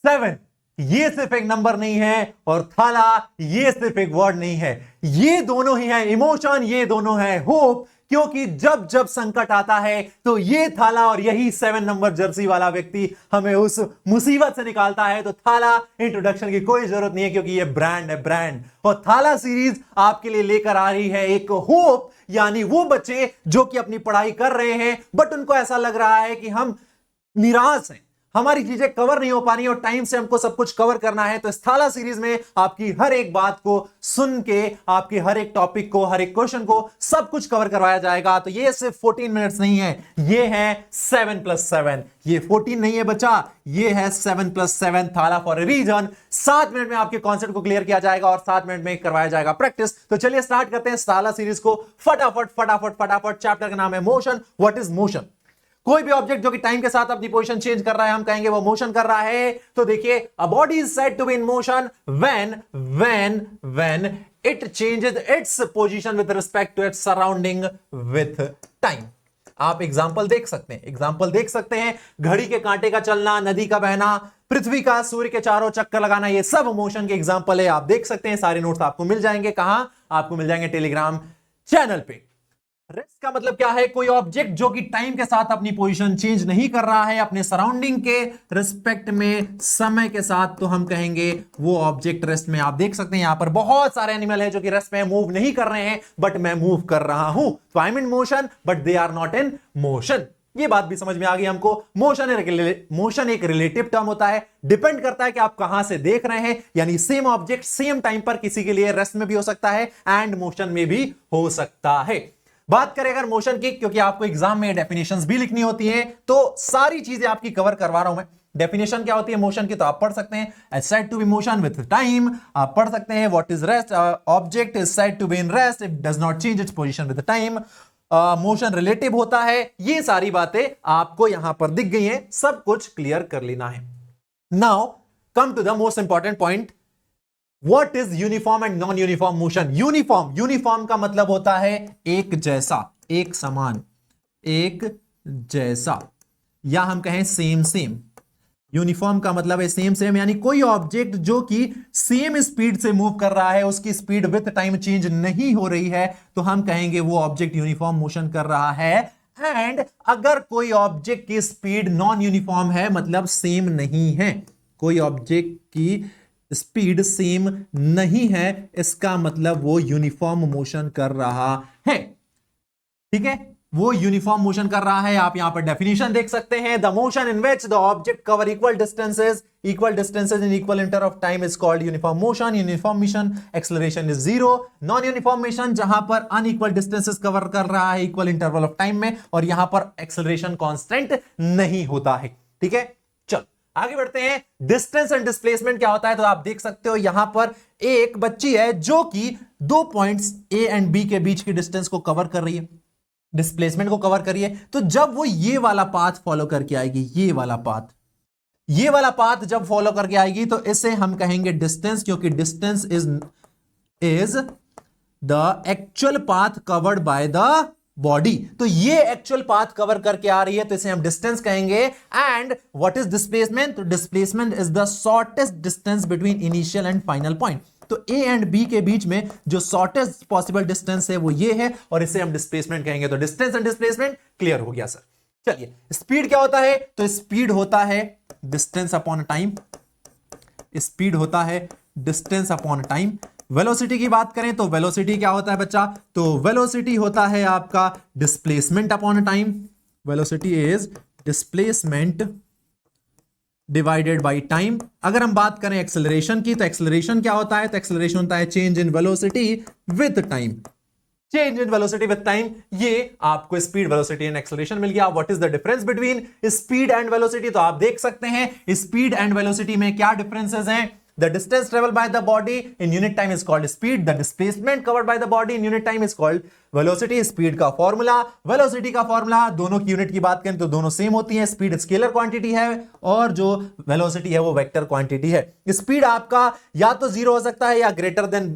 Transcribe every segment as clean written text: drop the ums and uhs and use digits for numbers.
7 ये सिर्फ एक नंबर नहीं है और थाला ये सिर्फ एक वर्ड नहीं है, ये दोनों ही है इमोशन, ये दोनों है होप। क्योंकि जब जब संकट आता है तो ये थाला और यही 7 नंबर जर्सी वाला व्यक्ति हमें उस मुसीबत से निकालता है। तो थाला इंट्रोडक्शन की कोई जरूरत नहीं है क्योंकि ये ब्रांड है, ब्रांड। और थाला सीरीज आपके लिए लेकर आ रही है एक होप, यानी वो बच्चे जो कि अपनी पढ़ाई कर रहे हैं बट उनको ऐसा लग रहा है कि हम निराश हैं, हमारी चीजें कवर नहीं हो पा रही और टाइम से हमको सब कुछ कवर करना है। तो इस थाला सीरीज में आपकी हर एक बात को सुन के, आपकी हर एक टॉपिक को, हर एक क्वेश्चन को, सब कुछ कवर करवाया जाएगा। तो ये सिर्फ 14 मिनट्स नहीं है, ये है 7+7। ये 14 नहीं है बच्चा, ये है 7+7 थाला फॉर ए रीजन। 7 मिनट में आपके कॉन्सेप्ट को क्लियर किया जाएगा और 7 मिनट में करवाया जाएगा प्रैक्टिस। तो चलिए स्टार्ट करते हैं थाला सीरीज को फटाफट फटाफट फटाफट। चैप्टर का नाम है मोशन। What is motion? कोई भी ऑब्जेक्ट जो कि टाइम के साथ अपनी पोजीशन चेंज कर रहा है, हम कहेंगे वो मोशन कर रहा है। तो देखिए, a body is said to be in motion when it changes its position with respect to its surrounding with time. आप एग्जांपल देख सकते हैं, घड़ी के कांटे का चलना, नदी का बहना, पृथ्वी का सूर्य के चारों चक्कर लगाना, ये सब मोशन के एग्जांपल है। आप देख सकते हैं, सारे नोट्स आपको मिल जाएंगे। कहां? आपको मिल जाएंगे टेलीग्राम चैनल पे। रेस्ट का मतलब क्या है? कोई ऑब्जेक्ट जो कि टाइम के साथ अपनी पोजीशन चेंज नहीं कर रहा है, अपने सराउंडिंग के रिस्पेक्ट में, समय के साथ, तो हम कहेंगे वो ऑब्जेक्ट रेस्ट में। आप देख सकते हैं यहां पर बहुत सारे एनिमल है जो कि रेस्ट में मूव नहीं कर रहे हैं, बट मैं मूव कर रहा हूं। तो I am in motion but they are not in motion. ये बात भी समझ में आ गई हमको। मोशन एक रिलेटिव टर्म होता है, डिपेंड करता है कि आप कहां से देख रहे हैं। यानी सेम ऑब्जेक्ट सेम टाइम पर किसी के लिए रेस्ट में भी हो सकता है एंड मोशन में भी हो सकता है। बात करें अगर मोशन की, क्योंकि आपको एग्जाम में डेफिनेशंस भी लिखनी होती हैं, तो सारी चीजें आपकी कवर करवा रहा हूं मैं। डेफिनेशन क्या होती है मोशन की, तो आप पढ़ सकते हैं, is said to be motion with time. आप पढ़ सकते हैं what is rest, object is said to be in rest if does not change its position with time. Motion relative होता है। ये सारी बातें आपको यहां पर दिख गई हैं, सब कुछ क्लियर कर लेना है। Now come to the most important point, What is uniform and non uniform motion? Uniform का मतलब होता है एक जैसा, एक समान, एक जैसा, या हम कहें सेम। यूनिफॉर्म का मतलब है सेम, यानी कोई ऑब्जेक्ट जो कि सेम स्पीड से मूव कर रहा है, उसकी स्पीड विथ टाइम चेंज नहीं हो रही है, तो हम कहेंगे वो ऑब्जेक्ट यूनिफॉर्म मोशन कर रहा है। एंड अगर कोई ऑब्जेक्ट की स्पीड नॉन यूनिफॉर्म है, मतलब सेम नहीं है, कोई ऑब्जेक्ट की स्पीड सेम नहीं है, इसका मतलब वो यूनिफॉर्म मोशन कर रहा है। ठीक है, वो यूनिफॉर्म मोशन कर रहा है। आप यहां पर डेफिनेशन देख सकते हैं, the motion in which the object cover equal distances in equal inter of time is called uniform motion. Uniform motion acceleration is 0। Non uniform motion जहां पर अनइक्वल डिस्टेंसेस कवर कर रहा है इक्वल इंटरवल ऑफ टाइम में, और यहां पर acceleration constant नहीं होता है। ठीक है, चल आगे बढ़ते हैं। डिस्टेंस एंड डिस्प्लेसमेंट क्या होता है? तो आप देख सकते हो यहां पर एक बच्ची है जो कि 2 पॉइंट्स ए एंड बी के बीच की डिस्टेंस को कवर कर रही है, डिस्प्लेसमेंट को कवर करिए। तो जब वो ये वाला पाथ फॉलो करके आएगी, ये वाला पाथ जब फॉलो करके आएगी, तो इसे हम कहेंगे डिस्टेंस, क्योंकि distance is the actual path covered by the body. तो ये एक्चुअल पाथ कवर करके आ रही है, तो इसे हम डिस्टेंस कहेंगे। And what is displacement? तो displacement is the shortest distance between initial and final point. तो ए एंड बी के बीच में जो शॉर्टेस्ट पॉसिबल डिस्टेंस है वो ये है, और इसे हम डिस्प्लेसमेंट कहेंगे। तो डिस्टेंस एंड डिस्प्लेसमेंट क्लियर हो गया सर। चलिए, स्पीड क्या होता है? तो स्पीड होता है डिस्टेंस अपॉन टाइम। स्पीड होता है डिस्टेंस अपॉन टाइम। वेलोसिटी की बात करें तो वेलोसिटी क्या होता है बच्चा? तो वेलोसिटी होता है आपका displacement upon time. Velocity is displacement divided by time. अगर हम बात करें एक्सेलरेशन की, तो एक्सेलरेशन क्या होता है? तो एक्सेलरेशन होता है change in velocity with time. Change in velocity with time, ये आपको स्पीड, वेलोसिटी एंड एक्सेलरेशन मिल गया। What is the difference between speed and velocity? तो आप देख सकते हैं स्पीड एंड वेलोसिटी में क्या डिफरेंसेस हैं। The distance traveled by the body in unit time is called speed. The displacement covered by the body in unit time is called velocity. Speed का formula, velocity का formula, दोनों की unit की बात करें तो दोनों सेम होती हैं। स्पीड स्केलर क्वांटिटी है और जो वेलोसिटी है वो वेक्टर क्वांटिटी है। स्पीड आपका या तो 0 हो सकता है या ग्रेटर देन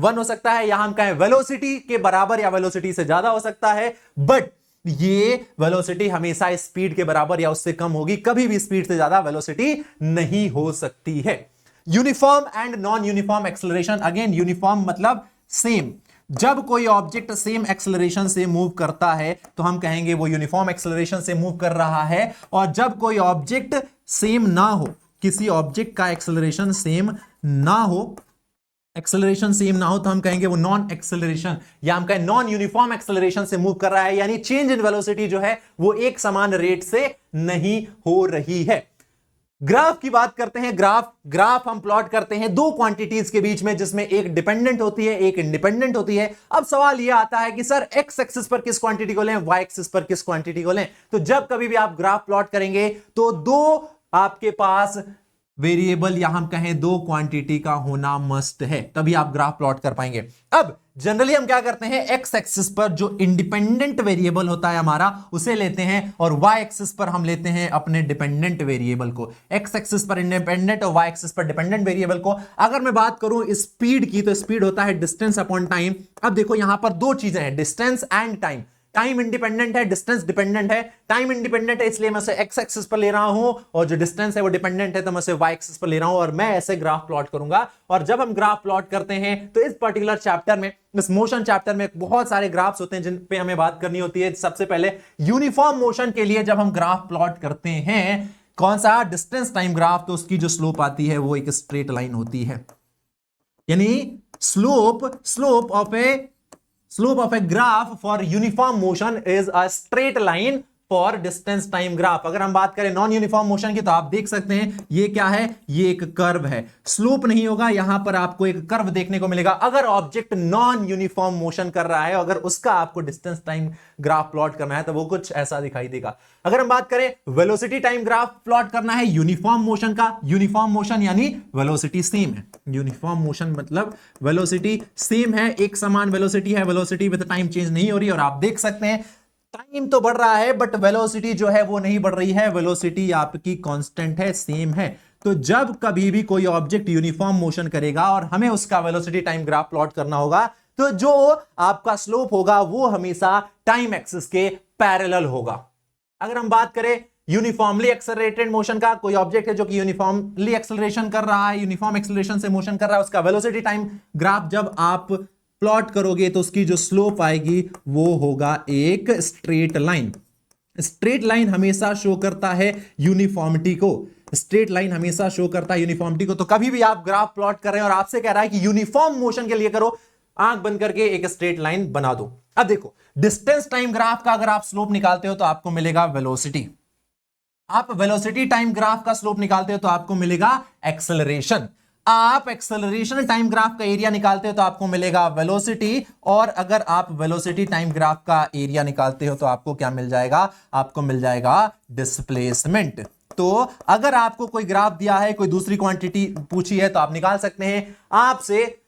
1 हो सकता है, या हम कहें वेलोसिटी के बराबर या वेलोसिटी से ज्यादा हो सकता है। बट ये वेलोसिटी हमेशा स्पीड के बराबर या उससे कम होगी, कभी भी स्पीड से ज्यादा वेलोसिटी नहीं हो सकती है। Uniform and non uniform acceleration, again uniform मतलब सेम, जब कोई ऑब्जेक्ट सेम एक्सेलरेशन से मूव करता है तो हम कहेंगे वो यूनिफॉर्म एक्सेलरेशन से मूव कर रहा है, और जब कोई ऑब्जेक्ट सेम ना हो, किसी ऑब्जेक्ट का एक्सेलरेशन सेम ना हो, एक्सेलरेशन सेम ना हो, तो हम कहेंगे वो नॉन एक्सेलरेशन या हम कहें नॉन यूनिफॉर्म एक्सेलरेशन से मूव कर रहा है, यानी चेंज इन वेलोसिटी जो है वो एक समान रेट से नहीं हो रही है। ग्राफ की बात करते हैं। ग्राफ हम प्लॉट करते हैं दो क्वांटिटीज के बीच में, जिसमें एक डिपेंडेंट होती है, एक इंडिपेंडेंट होती है। अब सवाल यह आता है कि सर एक्स एक्सिस पर किस क्वांटिटी को लें, वाई एक्सिस पर किस क्वांटिटी को लें। तो जब कभी भी आप ग्राफ प्लॉट करेंगे तो दो आपके पास वेरिएबल या हम कहें दो क्वांटिटी का होना मस्ट है, तभी आप ग्राफ प्लॉट कर पाएंगे। अब जनरली हम क्या करते हैं, एक्स एक्सिस पर जो इंडिपेंडेंट वेरिएबल होता है हमारा उसे लेते हैं, और वाई एक्सिस पर हम लेते हैं अपने डिपेंडेंट वेरिएबल को। एक्स एक्सिस पर इंडिपेंडेंट और वाई एक्सिस पर डिपेंडेंट वेरिएबल को। अगर मैं बात करूं स्पीड की, तो स्पीड होता है डिस्टेंस अपॉन टाइम। अब देखो यहां पर दो चीजें हैं, distance and time. Time independent है, डिस्टेंस डिपेंडेंट है। टाइम इंडिपेंडेंट है इसलिए मैं उसे एक्स एक्सिस पर ले रहा हूं, और जो डिस्टेंस है वो डिपेंडेंट है तो मैं उसे वाई एक्सिस पर ले रहा हूं, और मैं ऐसे ग्राफ प्लॉट करूंगा। और जब हम ग्राफ प्लॉट करते हैं तो इस पर्टिकुलर चैप्टर में, इस मोशन चैप्टर में बहुत सारे ग्राफ्स होते हैं जिन पे हमें बात करनी होती है। सबसे पहले यूनिफॉर्म मोशन के लिए जब हम ग्राफ प्लॉट करते हैं, कौन सा, डिस्टेंस टाइम ग्राफ, तो उसकी जो स्लोप आती है वो एक स्ट्रेट लाइन होती है, यानी slope of a graph for uniform motion is a straight line for distance time graph। अगर हम बात करें नॉन यूनिफॉर्म मोशन की, तो आप देख सकते हैं ये क्या है, ये एक कर्व है। स्लोप नहीं होगा, यहां पर आपको एक कर्व देखने को मिलेगा। अगर ऑब्जेक्ट नॉन यूनिफॉर्म मोशन कर रहा है, अगर उसका आपको डिस्टेंस टाइम ग्राफ प्लॉट करना है तो वो कुछ ऐसा दिखाई देगा। अगर हम बात करें वेलोसिटी टाइम ग्राफ प्लॉट करना है यूनिफॉर्म मोशन का, यूनिफॉर्म मोशन यानी वेलोसिटी सेम है। यूनिफॉर्म मोशन मतलब वेलोसिटी सेम है, एक समान वेलोसिटी है, वेलोसिटी विद टाइम चेंज नहीं हो रही। और आप देख सकते हैं टाइम तो बढ़ रहा है बट वेलोसिटी जो है वो नहीं बढ़ रही है, वेलोसिटी आपकी कांस्टेंट है, सेम है। तो जब कभी भी कोई ऑब्जेक्ट यूनिफॉर्म मोशन करेगा और हमें उसका वेलोसिटी टाइम ग्राफ प्लॉट करना होगा, तो जो आपका स्लोप होगा वो हमेशा टाइम एक्सिस के पैरेलल होगा। अगर हम बात करें यूनिफॉर्मली एक्सेलरेटेड मोशन का, कोई ऑब्जेक्ट है जो कि यूनिफॉर्मली एक्सेलरेशन कर रहा है, यूनिफॉर्म एक्सेलरेशन से मोशन कर रहा है, उसका वेलोसिटी टाइम ग्राफ जब आप प्लॉट करोगे तो उसकी जो स्लोप आएगी वो होगा एक स्ट्रेट लाइन। स्ट्रेट लाइन हमेशा शो करता है यूनिफॉर्मिटी को, स्ट्रेट लाइन हमेशा शो करता है यूनिफॉर्मिटी को। तो कभी भी आप ग्राफ प्लॉट कर रहे हैं और आपसे कह रहा है कि यूनिफॉर्म मोशन के लिए करो, आंख बंद करके एक स्ट्रेट लाइन बना दो। अब देखो डिस्टेंस टाइम ग्राफ का अगर आप स्लोप निकालते हो तो आपको मिलेगा वेलोसिटी, आप वेलोसिटी टाइम ग्राफ का स्लोप निकालते हो तो आपको मिलेगा एक्सेलरेशन, आप एक्सेलरेशन टाइम ग्राफ का एरिया निकालते हो तो आपको मिलेगा वेलोसिटी, और अगर आप वेलोसिटी टाइम ग्राफ का एरिया निकालते हो तो आपको क्या मिल जाएगा, आपको मिल जाएगा डिस्प्लेसमेंट। तो अगर आपको कोई ग्राफ दिया है, कोई दूसरी क्वांटिटी पूछी है, तो आप निकाल सकते हैं।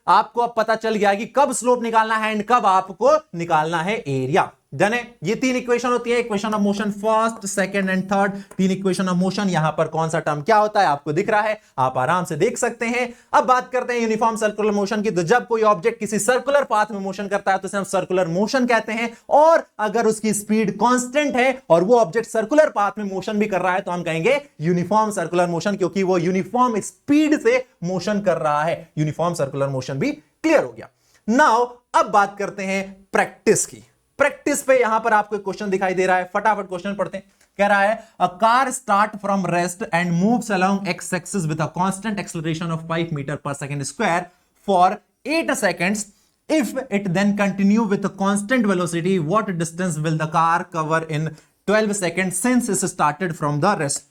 आपको अब पता चल गया कि कब स्लोप निकालना है एंड कब आपको निकालना है एरिया। डन है। ये तीन इक्वेशन होती है, equation of motion first, second and third, तीन इक्वेशन ऑफ मोशन। यहां पर कौन सा टर्म क्या होता है आपको दिख रहा है, आप आराम से देख सकते हैं। अब बात करते हैं यूनिफॉर्म सर्कुलर मोशन की। तो जब कोई ऑब्जेक्ट किसी सर्कुलर पाथ में मोशन करता है तो उसे हम सर्कुलर मोशन कहते हैं, और अगर उसकी स्पीड कांस्टेंट है और वो ऑब्जेक्ट सर्कुलर पाथ में मोशन भी कर रहा है तो हम कहेंगे यूनिफॉर्म सर्कुलर मोशन, क्योंकि वो यूनिफॉर्म स्पीड से मोशन कर रहा है। यूनिफॉर्म सर्कुलर मोशन भी क्लियर हो गया। नाउ अब बात करते हैं प्रैक्टिस की। प्रैक्टिस पे यहां पर आपको एक क्वेश्चन दिखाई दे रहा है, फटाफट क्वेश्चन पढ़ते हैं। कह रहा है a car start from rest and moves along x axis with a constant acceleration of 5 metre per second square for 8 seconds. If it then continue with a constant velocity, what distance will the car cover in 12 second since it started from the rest.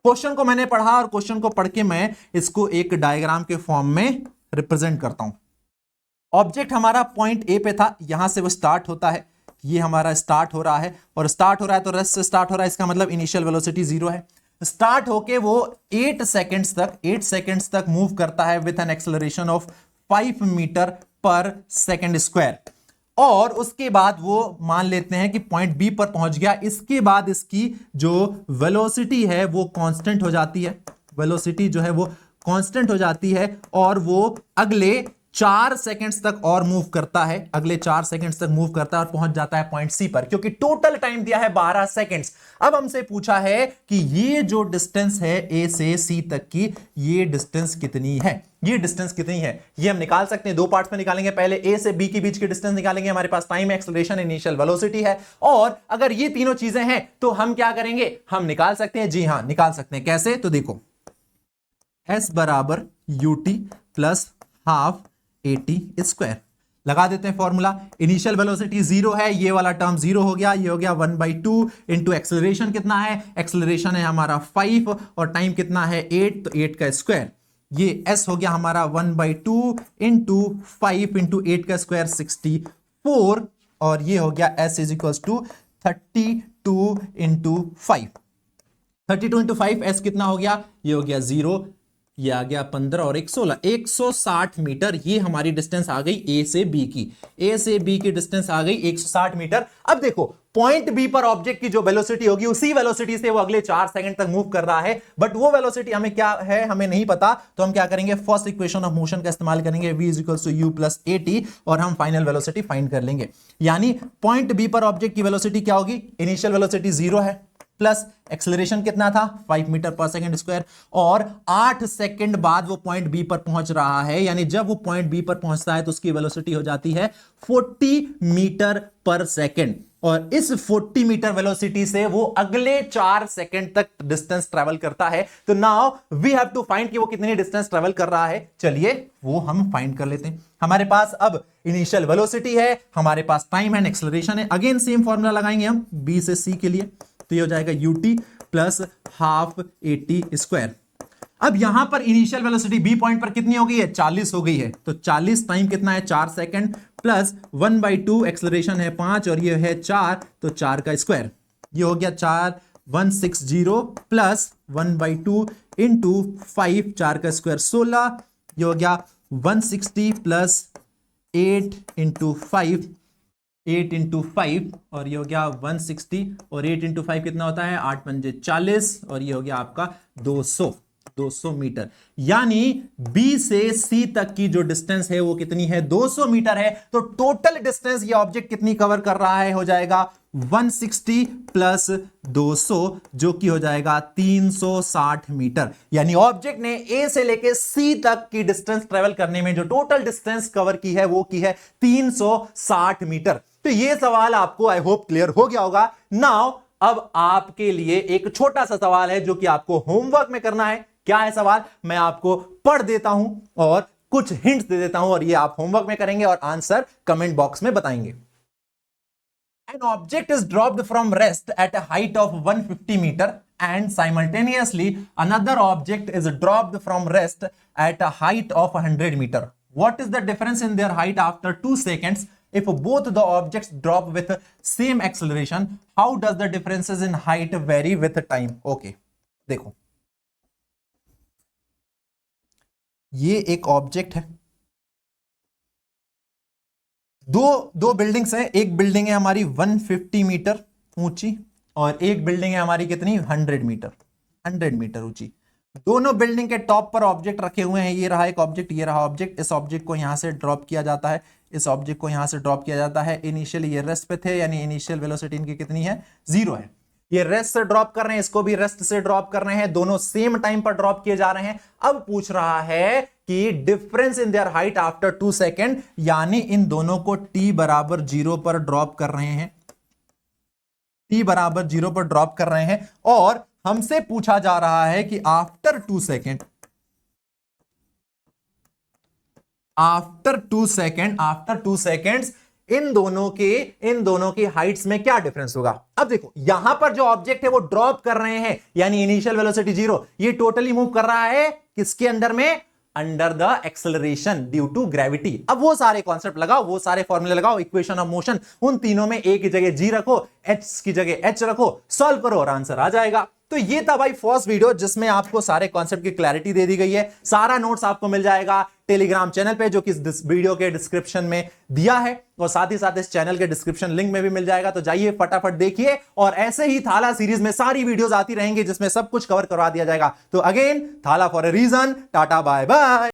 Question को मैंने पढ़ा और question को पढ़ के मैं इसको एक डायग्राम के फॉर्म में रिप्रेजेंट करता हूं। ऑब्जेक्ट हमारा पॉइंट ए पे था, यहां से वो स्टार्ट होता है, ये हमारा स्टार्ट हो रहा है, और स्टार्ट हो रहा है तो रेस्ट से स्टार्ट हो रहा है, इसका मतलब इनिशियल वेलोसिटी 0 है। स्टार्ट होके वो 8 सेकंड्स तक मूव करता है with an acceleration of 5 metre per second square, और उसके बाद वो मान लेते हैं कि पॉइंट बी पर पहुंच गया। इसके बाद इसकी जो वेलोसिटी है वो कांस्टेंट हो जाती है, वेलोसिटी जो है वो कांस्टेंट हो जाती है, और वो अगले 4 सेकंड्स तक और मूव करता है, अगले 4 सेकंड्स तक मूव करता है और पहुंच जाता है पॉइंट सी पर, क्योंकि टोटल टाइम दिया है 12 सेकंड्स। अब हमसे पूछा है कि ये जो डिस्टेंस है ए से सी तक की, ये डिस्टेंस कितनी है, ये डिस्टेंस कितनी है, ये हम निकाल सकते हैं। दो पार्ट्स में निकालेंगे, पहले ए से बी के बीच की डिस्टेंस निकालेंगे, हमारे पास टाइम, एक्सेलरेशन, इनिशियल वेलोसिटी है। और अगर ये तीनों चीजें हैं तो हम क्या करेंगे, हम निकाल सकते हैं। जी हां, निकाल सकते हैं। कैसे, तो देखो S बराबर UT plus half eighty square, लगा देते हैं फॉर्मूला। इनिशियल वेलोसिटी 0 है, ये वाला टर्म 0 हो गया, ये हो गया 1/2 इंटू एक्सेलरेशन कितना है, एक्सेलरेशन है हमारा 5 और टाइम कितना है 8, तो 8 का स्क्वायर। ये S हो गया हमारा 1/2 इंटू 5 इंटू 8 का स्क्वायर 64, और ये हो गया S is equal to 32 into 5। 32 into 5 S कितना हो गया, ये हो गया 0, ये आ गया 15 और 1 16, 160 मीटर। ये हमारी डिस्टेंस आ गई ए से बी की, ए से बी की डिस्टेंस आ गई 160 मीटर। अब देखो पॉइंट बी पर ऑब्जेक्ट की जो वेलोसिटी होगी, उसी वेलोसिटी से वो अगले 4 सेकंड तक मूव कर रहा है, बट वो वेलोसिटी हमें क्या है, हमें नहीं पता। तो हम क्या करेंगे, फर्स्ट इक्वेशन ऑफ मोशन का इस्तेमाल करेंगे, v is equal to u plus at, और हम फाइनल वेलोसिटी फाइंड कर लेंगे। यानी पॉइंट बी पर ऑब्जेक्ट की वेलोसिटी क्या होगी, इनिशियल वेलोसिटी 0 है, प्लस एक्सेलरेशन कितना था 5 मीटर पर सेकंड स्क्वायर, और 8 सेकंड बाद वो पॉइंट बी पर पहुंच रहा है। यानी जब वो पॉइंट बी पर पहुंचता है तो उसकी वेलोसिटी हो जाती है 40 मीटर पर सेकंड, और इस 40 मीटर वेलोसिटी से वो अगले 4 सेकंड तक डिस्टेंस ट्रेवल करता है। तो now we have to find कि वो कितनी डिस्टेंस ट्रेवल कर रहा है। चलिए वो हम फाइंड कर लेते हैं। हमारे पास अब इनिशियल वेलोसिटी है, हमारे पास टाइम एंड एक्सेलरेशन है। अगेन सेम फॉर्मूला लगाएंगे हम बी से सी के लिए, तो ये हो जाएगा UT plus half eighty square. अब यहां पर इनिशियल वेलोसिटी बी पॉइंट पर कितनी हो गई है, 40 हो गई है, तो 40 टाइम कितना है 4 सेकंड, प्लस 1/2 एक्सेलरेशन है 5 और ये है 4, तो 4 का स्क्वायर, ये हो गया 4 160 प्लस 1/2 इंटू 5, 4 का स्क्वायर 16, ये हो गया 160 प्लस 8 इंटू 5, 8 इंटू 5, और ये हो गया 160, और 8 इंटू 5 कितना होता है 8 पंजे 40, और ये हो गया आपका 200 मीटर। यानी B से C तक की जो डिस्टेंस है वो कितनी है, 200 मीटर है। तो टोटल डिस्टेंस ये ऑब्जेक्ट कितनी कवर कर रहा है, हो जाएगा 160 प्लस 200, जो कि हो जाएगा 360 मीटर। यानी ऑब्जेक्ट ने A से लेके C तक की डिस्टेंस ट्रेवल करने में जो टोटल डिस्टेंस कवर की है वो की है 360 मीटर। तो ये सवाल आपको आई होप क्लियर हो गया होगा। नाउ अब आपके लिए एक छोटा सा सवाल है जो कि आपको होमवर्क में करना है। क्या है सवाल, मैं आपको पढ़ देता हूं और कुछ हिंट्स दे देता हूं, और ये आप होमवर्क में करेंगे और आंसर कमेंट बॉक्स में बताएंगे। An object is dropped from rest at a height of 150 meter and simultaneously another object is dropped from rest at a height of 100 meter. What is the difference in their height after 2 seconds? If both the objects drop with same acceleration, how does the differences in height vary with time? Okay, देखो ये एक object है, दो buildings हैं। एक building है हमारी 150 metre ऊंची और एक बिल्डिंग है हमारी कितनी 100 मीटर ऊंची। दोनों बिल्डिंग के टॉप पर ऑब्जेक्ट रखे हुए हैं, ये रहा एक ऑब्जेक्ट, ये रहा ऑब्जेक्ट। इस ऑब्जेक्ट को यहां से ड्रॉप किया जाता है, इस ऑब्जेक्ट को यहां से ड्रॉप किया जाता है। इनिशियली ये रेस्ट पे थे, यानी इनिशियल वेलोसिटी इनकी कितनी है 0 है। ये रेस्ट से ड्रॉप कर रहे हैं, इसको भी रेस्ट से ड्रॉप कर रहे हैं, दोनों सेम टाइम पर ड्रॉप किए जा रहे हैं। अब पूछ रहा है कि difference in their height after 2 second, यानी इन दोनों को t बराबर 0 पर ड्रॉप कर रहे हैं, t बराबर 0 पर ड्रॉप कर रहे हैं, और हमसे पूछा जा रहा है कि after 2 second, after 2 seconds in दोनों की हाइट्स में क्या डिफरेंस होगा। अब देखो यहां पर जो ऑब्जेक्ट है वो ड्रॉप कर रहे हैं, यानी इनिशियल वेलोसिटी 0, ये टोटली मूव कर रहा है किसके अंडर में, under the acceleration due to gravity. अब वो सारे कॉन्सेप्ट लगाओ, वो सारे फॉर्मूले लगाओ, इक्वेशन ऑफ मोशन, उन तीनों में ए की जगह जी रखो, एच की जगह एच रखो, सॉल्व करो और आंसर आ जाएगा। तो ये था भाई फर्स्ट वीडियो जिसमें आपको सारे कॉन्सेप्ट की क्लैरिटी दे दी गई है। सारा नोट्स आपको मिल जाएगा टेलीग्राम चैनल पे, जो कि इस वीडियो के डिस्क्रिप्शन में दिया है, और साथ ही साथ इस चैनल के डिस्क्रिप्शन लिंक में भी मिल जाएगा। तो जाइए फटाफट देखिए, और ऐसे ही थाला सीरीज में सारी वीडियोस आती रहेंगी जिसमें सब कुछ कवर करवा दिया जाएगा। तो again Thala for a reason, tata bye bye.